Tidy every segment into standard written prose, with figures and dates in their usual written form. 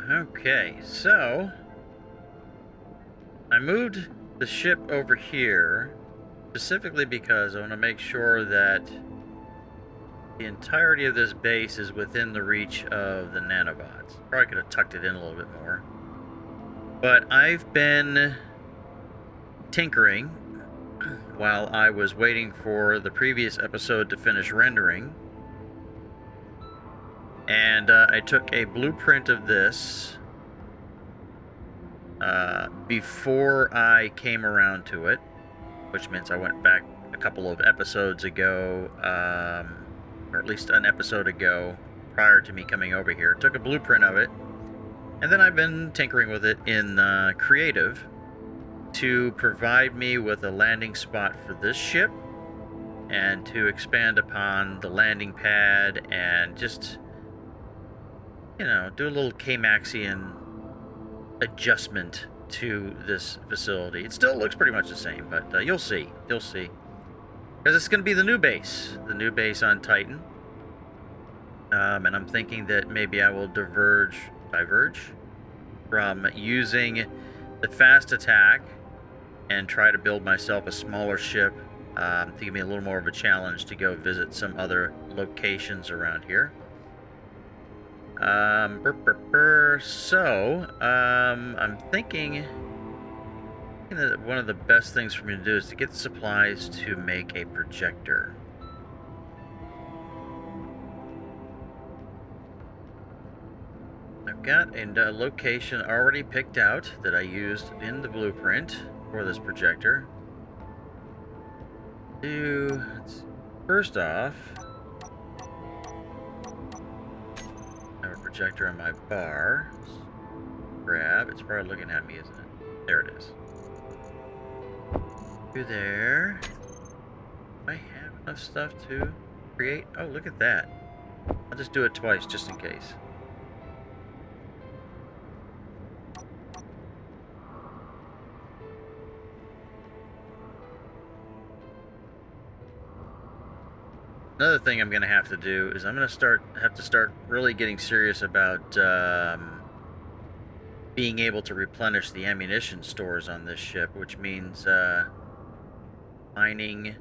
Okay, so I moved the ship over here specifically because I want to make sure that the entirety of this base is within the reach of the nanobots. Probably could have tucked it in a little bit more. But I've been tinkering while I was waiting for the previous episode to finish rendering. And I took a blueprint of this before I came around to it, which means I went back a couple of episodes ago, or at least an episode ago prior to me coming over here. Took a blueprint of it, and then I've been tinkering with it in Creative to provide me with a landing spot for this ship and to expand upon the landing pad and just, you know, do a little K-Maxian adjustment to this facility. It still looks pretty much the same, but you'll see. You'll see. Because it's going to be the new base on Titan. And I'm thinking that maybe I will diverge from using the fast attack and try to build myself a smaller ship to give me a little more of a challenge to go visit some other locations around here. So, I'm thinking that one of the best things for me to do is to get the supplies to make a projector. I've got a location already picked out that I used in the blueprint for this projector. First off, I have a projector on my bar. Grab. It's probably looking at me, isn't it? There it is. Through there. Do I have enough stuff to create? Oh, look at that. I'll just do it twice just in case. Another thing I'm going to have to do is I'm going to have to start really getting serious about being able to replenish the ammunition stores on this ship, which means mining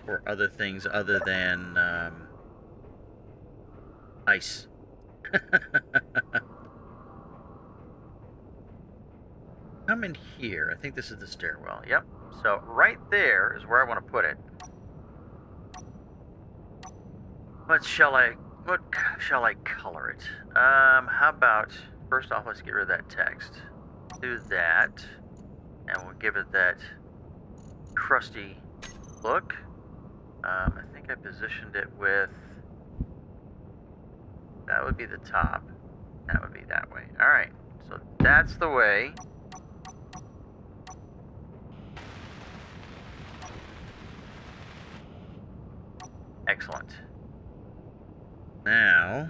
for other things other than ice. Come in here. I think this is the stairwell. Yep. So right there is where I want to put it. What shall I color it? How about, first off, let's get rid of that text. Do that, and we'll give it that crusty look. I think I positioned it with, that would be the top. That would be that way. Alright, so that's the way. Excellent. Now,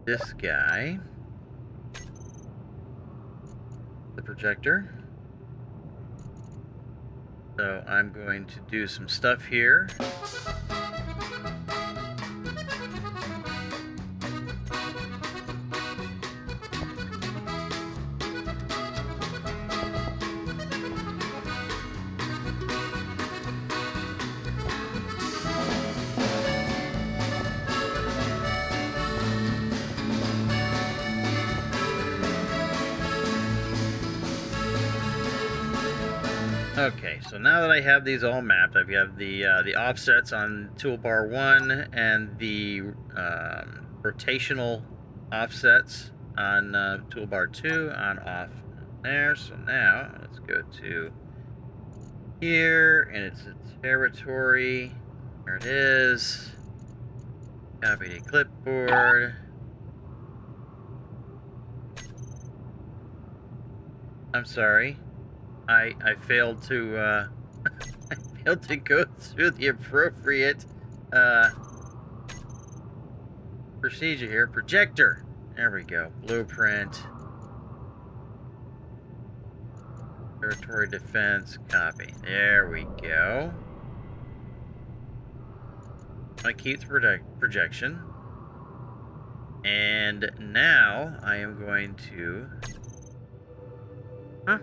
this guy, the projector. So I'm going to do some stuff here. Okay, so now that I have these all mapped, I have the offsets on toolbar 1 and the rotational offsets on toolbar 2 on off there. So now let's go to here, and it's a territory. There it is. Copy to clipboard. I'm sorry. I failed to I failed to go through the appropriate procedure here. Projector. There we go. Blueprint. Territory defense, copy. There we go. I keep the projection. And now I am going to... Huh?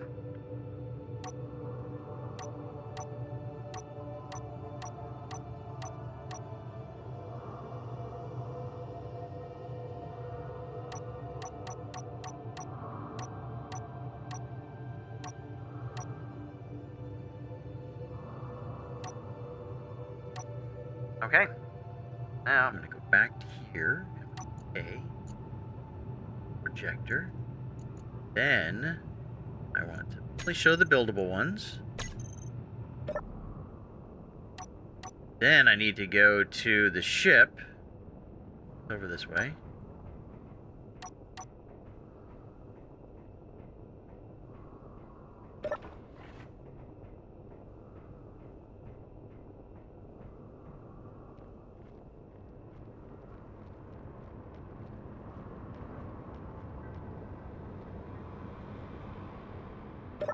Okay. Now I'm going to go back to here. A projector. Then I want to only show the buildable ones. Then I need to go to the ship over this way.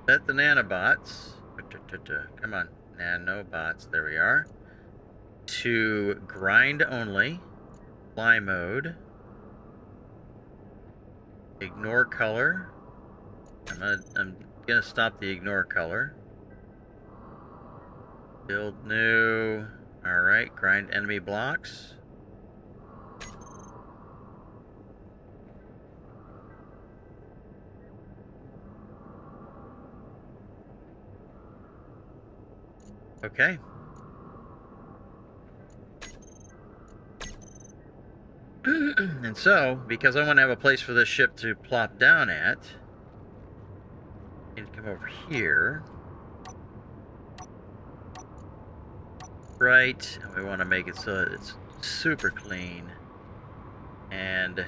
Set the nanobots. Come on, nanobots. There we are. To grind only. Fly mode. Ignore color. I'm gonna stop the ignore color. Build new. Alright, grind enemy blocks. Okay. And so, because I want to have a place for this ship to plop down at, I need to come over here. Right, and we want to make it so that it's super clean. And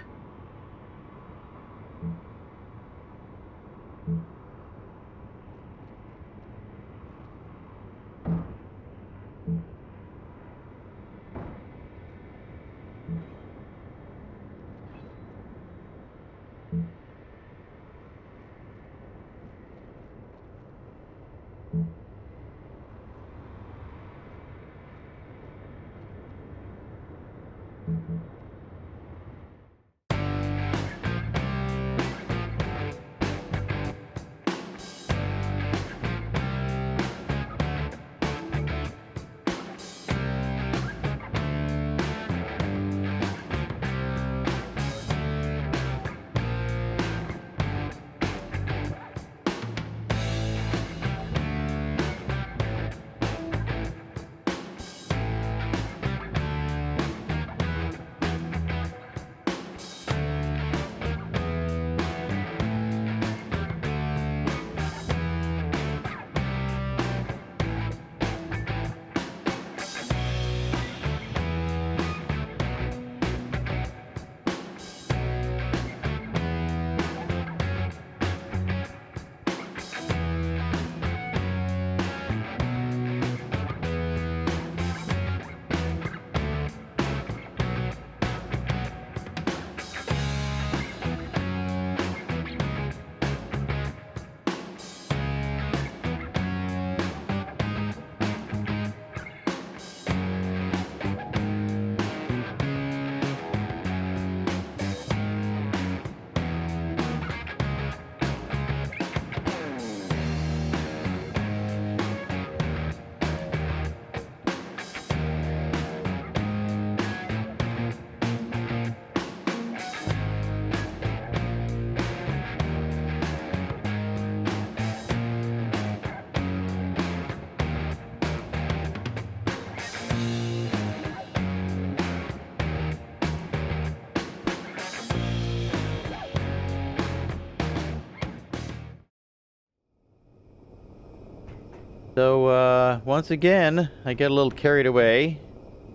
so, once again, I get a little carried away.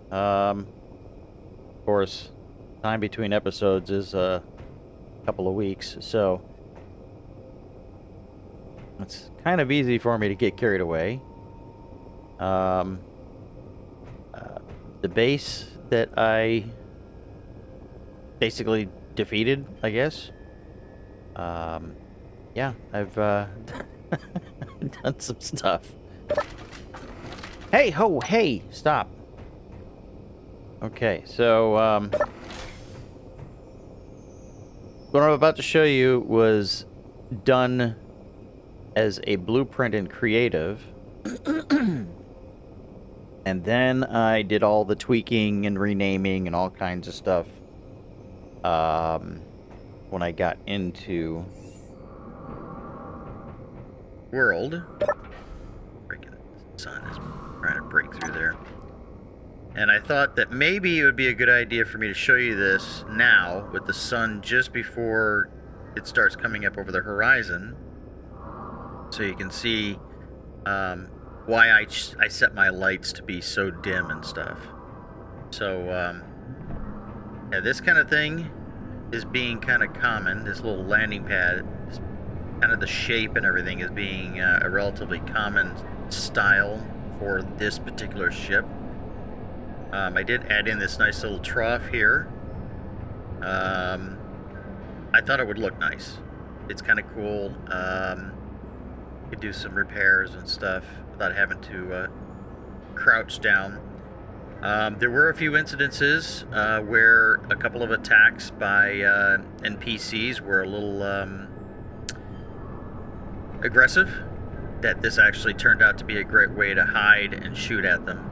Of course, time between episodes is a couple of weeks, so it's kind of easy for me to get carried away. The base that I basically defeated, I guess. Yeah, I've done some stuff. Hey, ho, hey, stop. Okay, so, what I'm about to show you was done as a blueprint in Creative. And then I did all the tweaking and renaming and all kinds of stuff when I got into World. Freaking sun is trying to break through there. And I thought that maybe it would be a good idea for me to show you this now with the sun just before it starts coming up over the horizon, so you can see why I set my lights to be so dim and stuff. So yeah, this kind of thing is being kind of common. This little landing pad, kind of the shape and everything is being a relatively common style for this particular ship. I did add in this nice little trough here. I thought it would look nice. It's kind of cool. You could do some repairs and stuff without having to crouch down. There were a few incidences where a couple of attacks by NPCs were a little aggressive, that this actually turned out to be a great way to hide and shoot at them.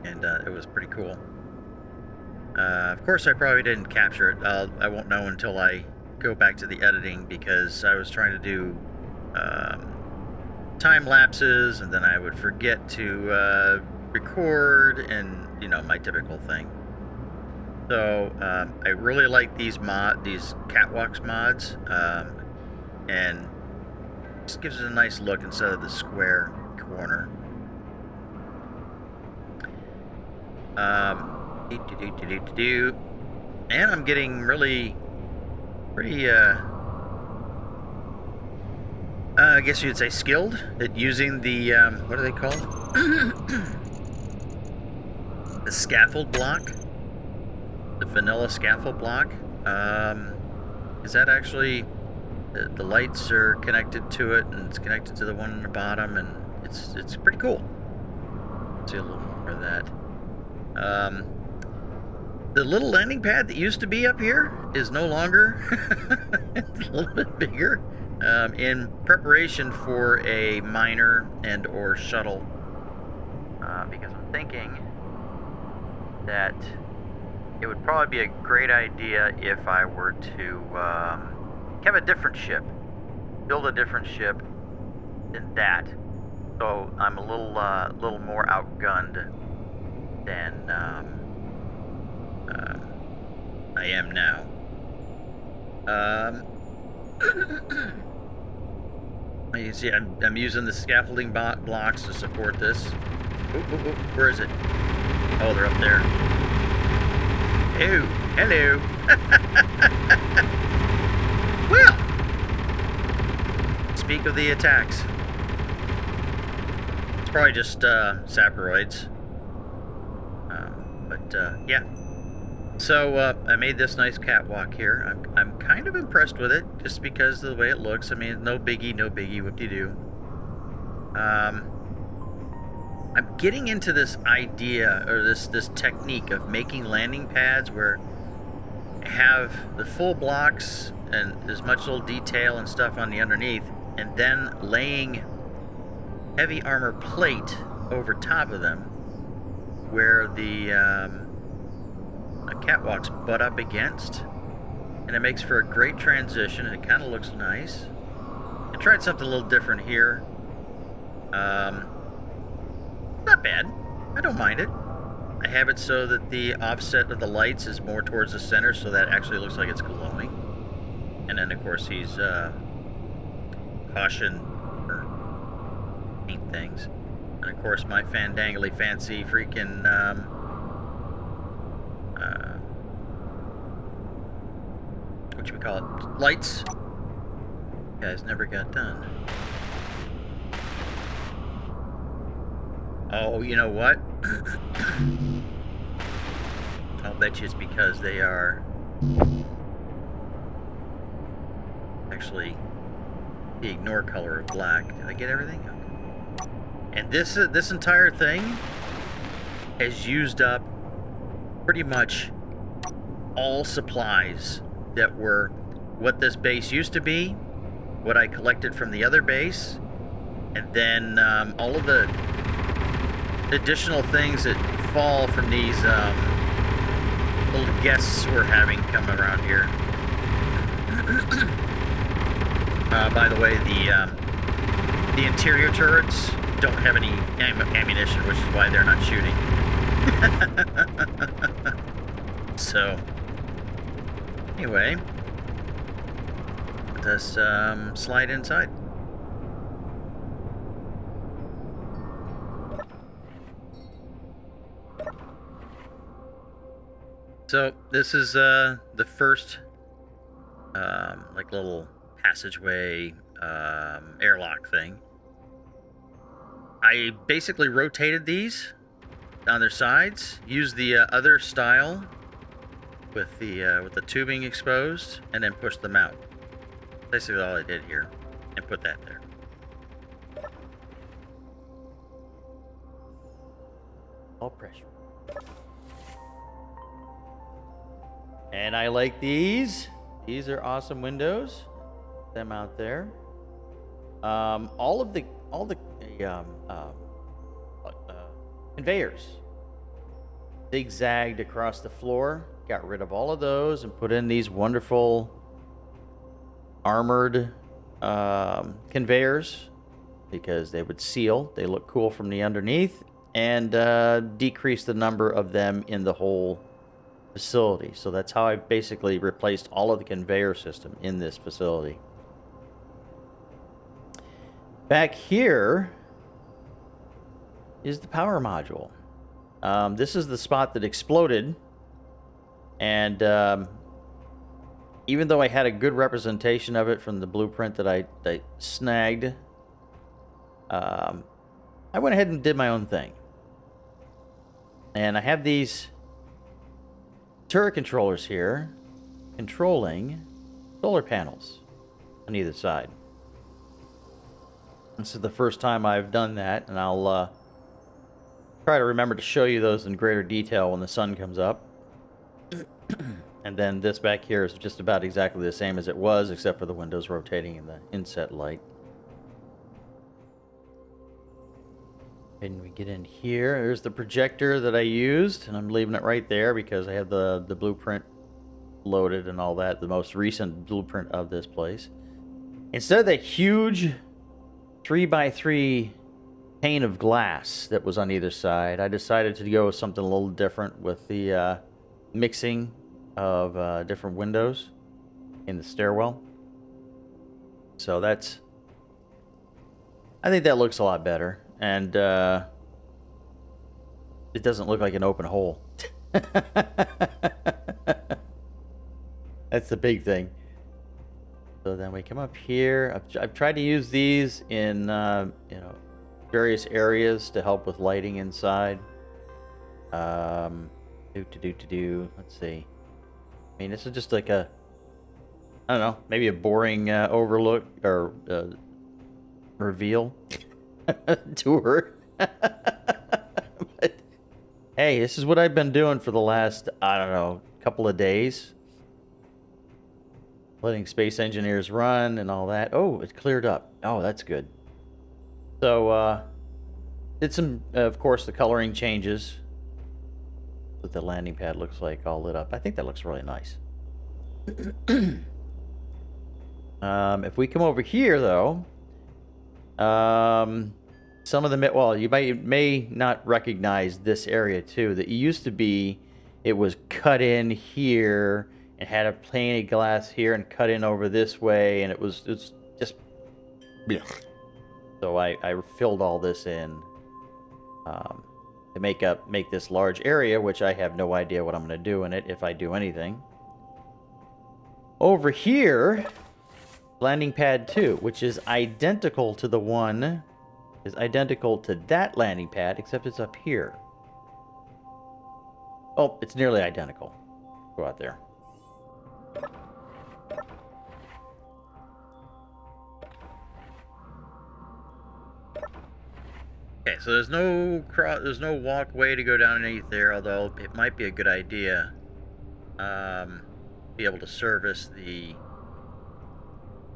And it was pretty cool. Of course, I probably didn't capture it. I won't know until I go back to the editing, because I was trying to do time lapses, and then I would forget to record, and you know, my typical thing. So I really like these catwalks mods, and just gives it a nice look instead of the square corner. And I'm getting really pretty I guess you'd say skilled at using the what are they called? The scaffold block, the vanilla scaffold block. Is that actually the lights are connected to it, and it's connected to the one on the bottom, and it's pretty cool. Let's see a little more of that. The little landing pad that used to be up here is no longer. It's a little bit bigger, in preparation for a miner and or shuttle, because I'm thinking that it would probably be a great idea if I were to have a different ship, build a different ship than that, so I'm a little more outgunned than I am now. You can see I'm using the scaffolding blocks to support this. Ooh, where is it? Oh, they're up there. Oh, hello. Well, speak of the attacks. It's probably just saporoids. Yeah. So I made this nice catwalk here. I'm kind of impressed with it, just because of the way it looks. I mean, no biggie, whoop-de-doo. I'm getting into this idea, or this technique of making landing pads where I have the full blocks and as much little detail and stuff on the underneath, and then laying heavy armor plate over top of them, where the catwalks butt up against, and it makes for a great transition, and it kind of looks nice. I tried something a little different here. Not bad. I don't mind it. I have it so that the offset of the lights is more towards the center, so that actually looks like it's glowing. And then of course he's caution for paint things. And of course my fandangly fancy freaking lights. Guys never got done. Oh, you know what? I'll bet you it's because they are actually The ignore color of black. Did I get everything? Okay. And this entire thing has used up pretty much all supplies that were what this base used to be, what I collected from the other base, and then all of the additional things that fall from these little guests we're having come around here. By the way, the interior turrets don't have any ammunition, which is why they're not shooting. So, anyway, let us slide inside. So this is the first like little passageway airlock thing. I basically rotated these on their sides, used the other style with the tubing exposed, and then pushed them out. Basically all I did here, and put that there. All pressure. And I like these. These are awesome windows. Them out there. All the conveyors zigzagged across the floor. Got rid of all of those and put in these wonderful armored conveyors because they would seal. They look cool from the underneath, and decrease the number of them in the whole facility. So that's how I basically replaced all of the conveyor system in this facility. Back here is the power module. This is the spot that exploded, and even though I had a good representation of it from the blueprint that I snagged, I went ahead and did my own thing. And I have these turret controllers here controlling solar panels on either side. This is the first time I've done that, and I'll try to remember to show you those in greater detail when the sun comes up. And then this back here is just about exactly the same as it was, except for the windows rotating in the inset light. And we get in here. There's the projector that I used, and I'm leaving it right there because I have the blueprint loaded and all that, the most recent blueprint of this place. Instead of that huge 3x3 pane of glass that was on either side, I decided to go with something a little different with the mixing of different windows in the stairwell. So that's, I think that looks a lot better. And it doesn't look like an open hole. That's the big thing. So then we come up here. I've tried to use these in various areas to help with lighting inside. Let's see. I mean, this is just like a, I don't know, maybe a boring overlook or reveal. Tour. But hey, this is what I've been doing for the last, I don't know, couple of days. Letting space engineers run and all that. Oh, it cleared up. Oh, that's good. So, did some, of course, the coloring changes. What the landing pad looks like all lit up. I think that looks really nice. If we come over here, though, some of the, well, you may not recognize this area too. That used to be, it was cut in here and had a pane of glass here and cut in over this way, and it's just blech. So I filled all this in to make this large area, which I have no idea what I'm going to do in it if I do anything. Over here, landing pad 2, which is identical to the one, is identical to that landing pad, except it's up here. Oh, it's nearly identical. Go out there. so there's no walkway to go down underneath there, although it might be a good idea. Be able to service the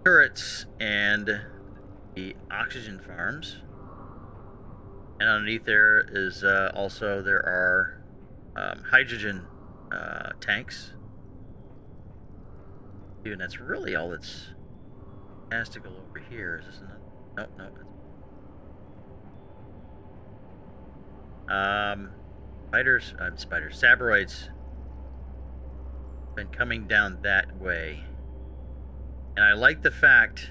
turrets and the oxygen farms. And underneath there is also there are hydrogen tanks. And that's really all that's has to go over here. Is this another? Nope, nope. Sabroids been coming down that way. And I like the fact,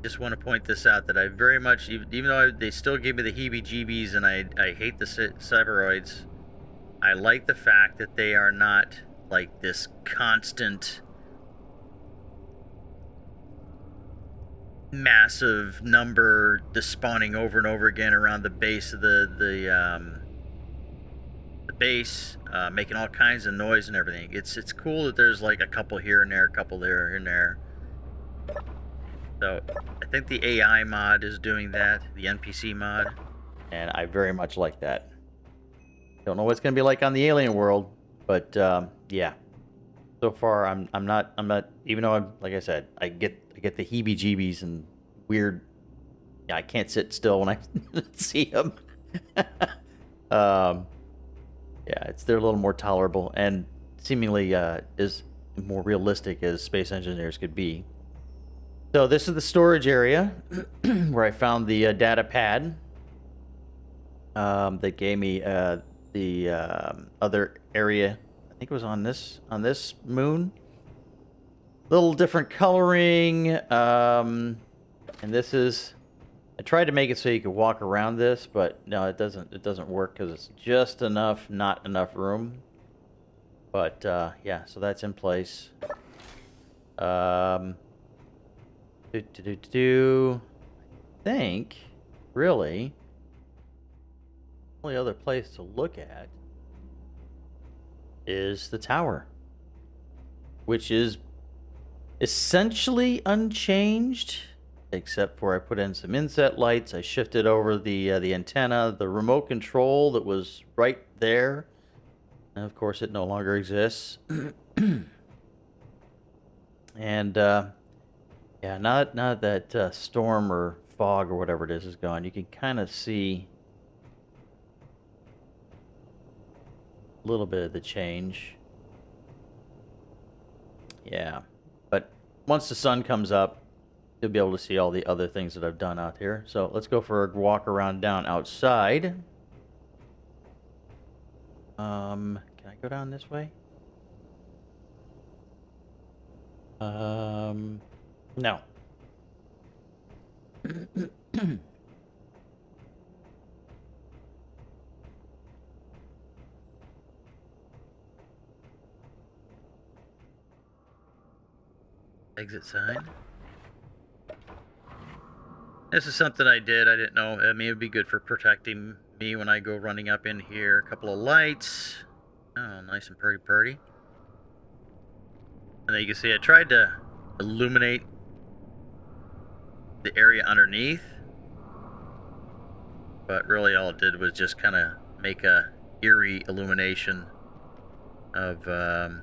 just want to point this out, that I very much, even though they still give me the heebie-jeebies and I hate the Cyberoids, I like the fact that they are not like this constant massive number spawning over and over again around the base of the base, making all kinds of noise and everything. It's cool that there's like a couple here and there, a couple there and there. So I think the AI mod is doing that, the NPC mod, and I very much like that. Don't know what it's gonna be like on the alien world, but yeah. So far, I'm not. Even though like I said, I get the heebie-jeebies and weird. Yeah, I can't sit still when I see them. Yeah, they're a little more tolerable and seemingly is more realistic as space engineers could be. So this is the storage area where I found the data pad that gave me the other area. I think it was on this moon. Little different coloring, and this is. I tried to make it so you could walk around this, but no, it doesn't work because it's just not enough room. But yeah, so that's in place. I think really the only other place to look at is the tower, which is essentially unchanged, except for I put in some inset lights. I shifted over the antenna, the remote control that was right there, and of course it no longer exists. And yeah, not that storm or fog or whatever it is gone. You can kind of see a little bit of the change. Yeah, but once the sun comes up, you'll be able to see all the other things that I've done out here. So let's go for a walk around down outside. Can I go down this way? No. Exit sign. This is something I did. I didn't know. I mean, it would be good for protecting me when I go running up in here. A couple of lights. Oh, nice and pretty. And then you can see I tried to illuminate the area underneath, but really all it did was just kind of make a eerie illumination of the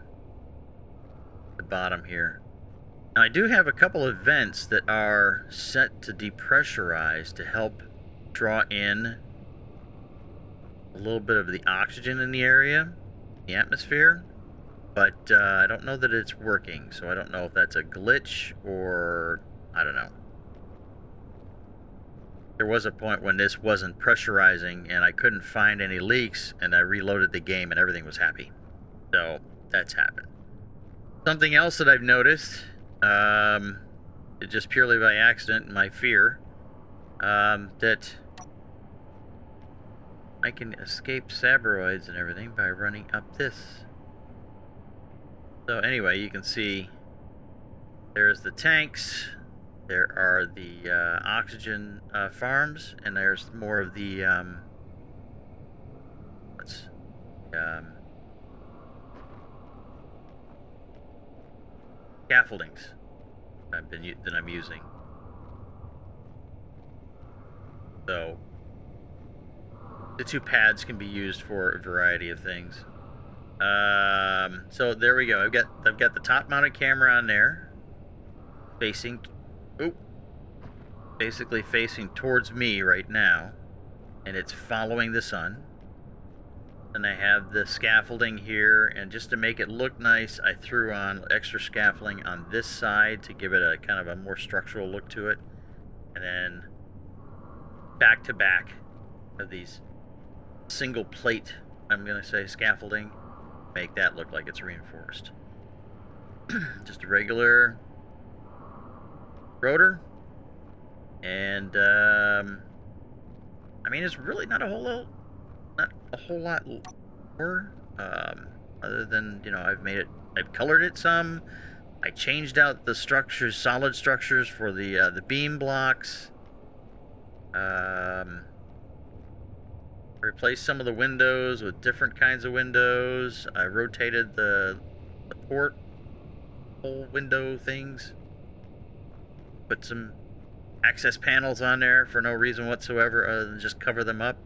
bottom here. Now I do have a couple of vents that are set to depressurize to help draw in a little bit of the oxygen in the area, the atmosphere, but I don't know that it's working, so I don't know if that's a glitch or I don't know. There was a point when this wasn't pressurizing and I couldn't find any leaks, and I reloaded the game and everything was happy. So that's happened. Something else that I've noticed, just purely by accident, my fear, that I can escape Sabroids and everything by running up this. So anyway, you can see there's the tanks, there are the oxygen farms, and there's more of the scaffoldings that I'm using. So The two pads can be used for a variety of things. So there we go. I've got the top mounted camera on there, facing, basically facing towards me right now, and it's following the sun. And I have the scaffolding here, and just to make it look nice, I threw on extra scaffolding on this side to give it a kind of a more structural look to it. And then back to back of these single plate, I'm going to say, scaffolding, make that look like it's reinforced. Just a regular rotor. And I mean, it's really not a whole lot more, other than, you know, I've colored it some. I changed out the structures, solid structures for the beam blocks. Replaced some of the windows with different kinds of windows. I rotated the port hole window things. Put some access panels on there for no reason whatsoever other than just cover them up.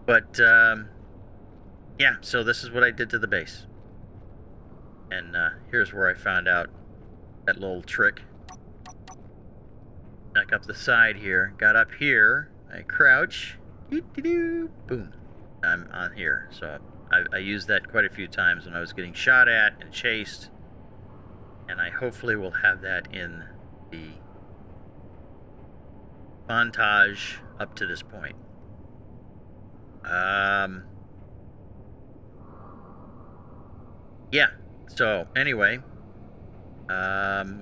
But yeah, so this is what I did to the base. And here's where I found out that little trick. Snuck up the side here, got up here, I crouch, boom, I'm on here. So I used that quite a few times when I was getting shot at and chased. And I hopefully will have that in the montage up to this point. Yeah, so anyway,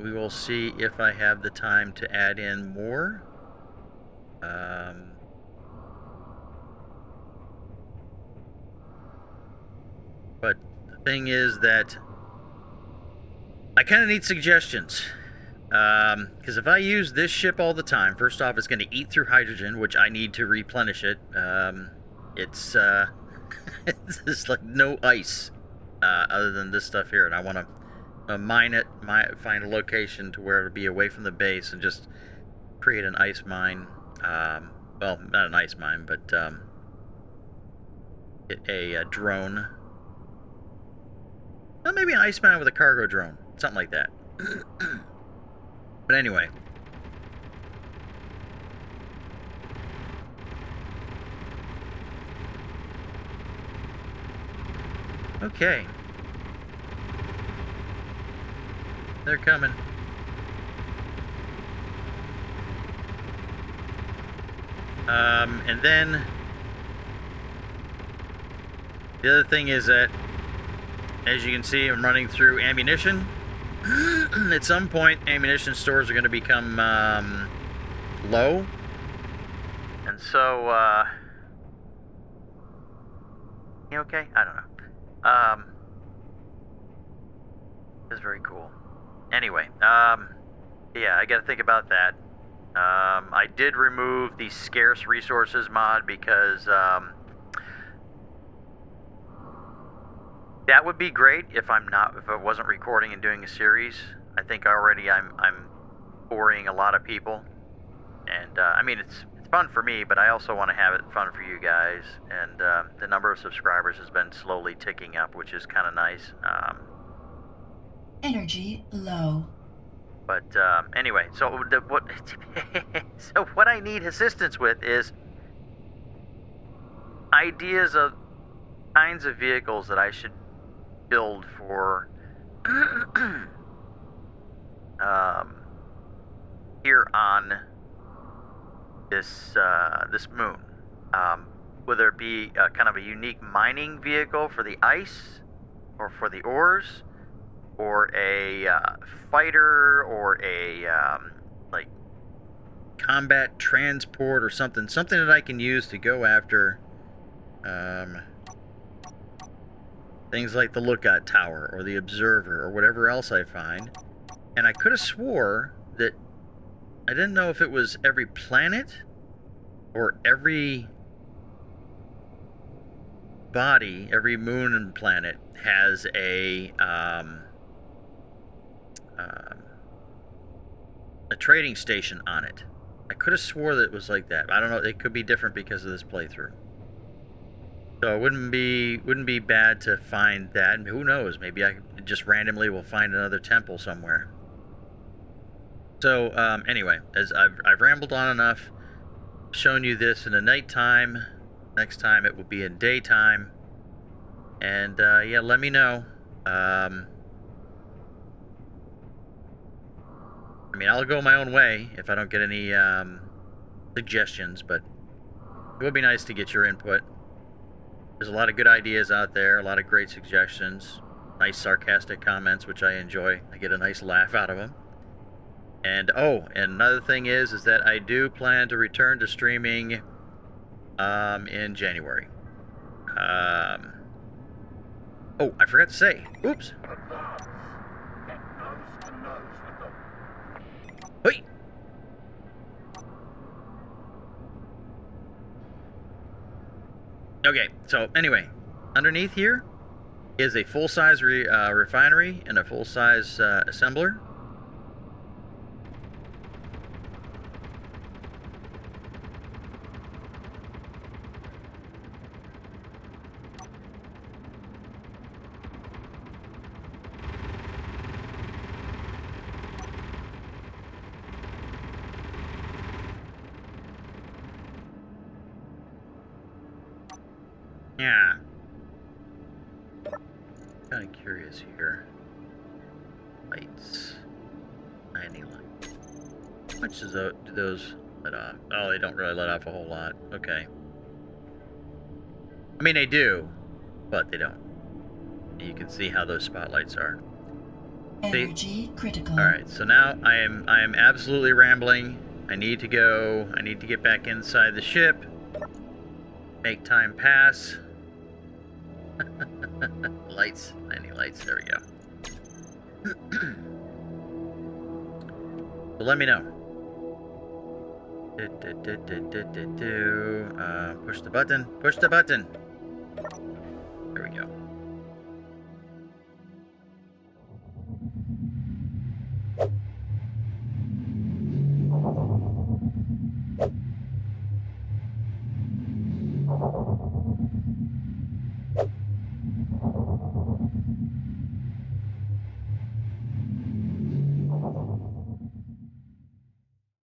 we will see if I have the time to add in more. But the thing is that I kind of need suggestions. Because if I use this ship all the time, first off, it's going to eat through hydrogen, which I need to replenish it. It's it's like no ice other than this stuff here, and I want to mine it, find a location to where it'll be away from the base and just create an ice mine. Well, not an ice mine, but a drone. Well, maybe an ice mine with a cargo drone, something like that. But anyway. Okay. They're coming. And then the other thing is that, as you can see, I'm running through ammunition. At some point, ammunition stores are going to become low. And so, you okay? I don't know. It's very cool. Anyway, yeah, I got to think about that. I did remove the scarce resources mod because that would be great if I wasn't recording and doing a series. I think already I'm boring a lot of people, and I mean it's fun for me, but I also want to have it fun for you guys. And the number of subscribers has been slowly ticking up, which is kind of nice. Energy low. But anyway, so what I need assistance with is ideas of kinds of vehicles that I should build for here on this moon. Whether it be kind of a unique mining vehicle for the ice or for the ores, or a fighter, or a like combat transport or something that I can use to go after things like the lookout tower or the observer or whatever else I find. And I could have swore that I didn't know if it was every planet or every body, every moon and planet has a trading station on it. I could have swore that it was like that. I don't know. It could be different because of this playthrough. So it wouldn't be bad to find that. And who knows? Maybe I just randomly will find another temple somewhere. So anyway, as I've rambled on enough, shown you this in the nighttime. Next time it will be in daytime. And yeah, let me know. I mean, I'll go my own way if I don't get any suggestions, but it would be nice to get your input. There's a lot of good ideas out there, a lot of great suggestions, nice sarcastic comments, which I enjoy. I get a nice laugh out of them. And and another thing is that I do plan to return to streaming in January. Oh, I forgot to say. Oops. Wait. Okay, so anyway, underneath here is a full-size refinery and a full-size assembler. Yeah. Kind of curious here. Lights. 90 lights. How much do those let off? Oh, they don't really let off a whole lot. Okay. I mean, they do, but they don't. You can see how those spotlights are. Energy critical. All right, so now I am absolutely rambling. I need to go. I need to get back inside the ship. Make time pass. Lights. 90 lights. There we go. So let me know. Push the button. Push the button. There we go.